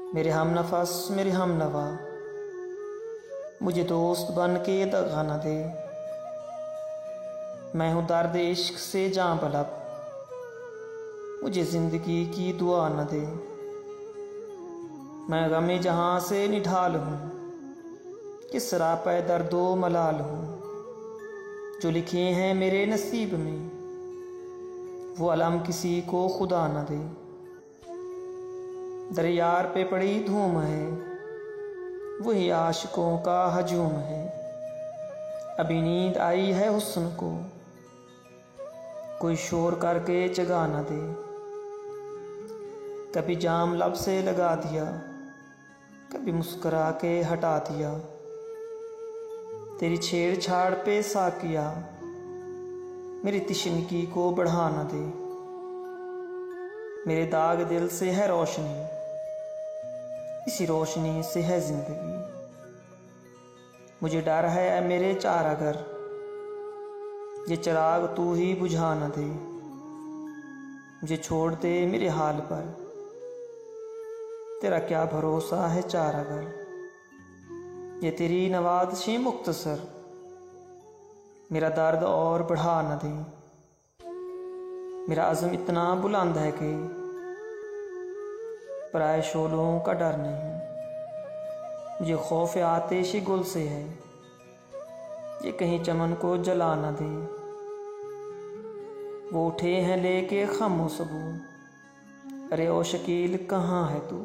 मेरे हम नफस मेरे हम नवा, मुझे दोस्त बन के दगा न दे। मैं हूँ दर्द इश्क से जां बलब, मुझे जिंदगी की दुआ न दे। मैं गमे जहां से निढाल हूँ, किस सरापे दर्दो मलाल हूँ। जो लिखे हैं मेरे नसीब में, वो अलम किसी को खुदा न दे। दरियार पे पड़ी धूम है, वही आशिकों का हजूम है। अभी नींद आई है हुस्न को, कोई शोर करके जगा न दे। कभी जाम लब से लगा दिया, कभी मुस्कुरा के हटा दिया। तेरी छेड़छाड़ पे साकिया, मेरी तिश्नगी को बढ़ा न दे। मेरे दाग दिल से है रोशनी, इसी रोशनी से है जिंदगी। मुझे डर है मेरे चारागर, ये चिराग तू ही बुझा न दे। मुझे छोड़ दे मेरे हाल पर, तेरा क्या भरोसा है चारागर। ये तेरी नवाज़िश मुख्तसर, मेरा दर्द और बढ़ा न दे। मेरा अज़्म इतना बुलंद है कि पराए शोलों का डर नहीं। मुझे खौफ आतिश गुल से है, ये कहीं चमन को जला न दे। वो उठे हैं लेके खामो सबू, अरे ओ शकील कहाँ है तू।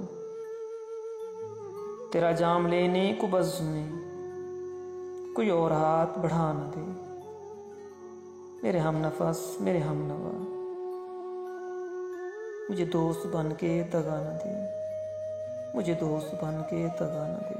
तेरा जाम लेने को बज़्ज़ में कोई और हाथ बढ़ा न दे। मेरे हम नफस मेरे हम नवा, मुझे दोस्त बन के दगा न दे। मुझे दोस्त बन के दगा न दे।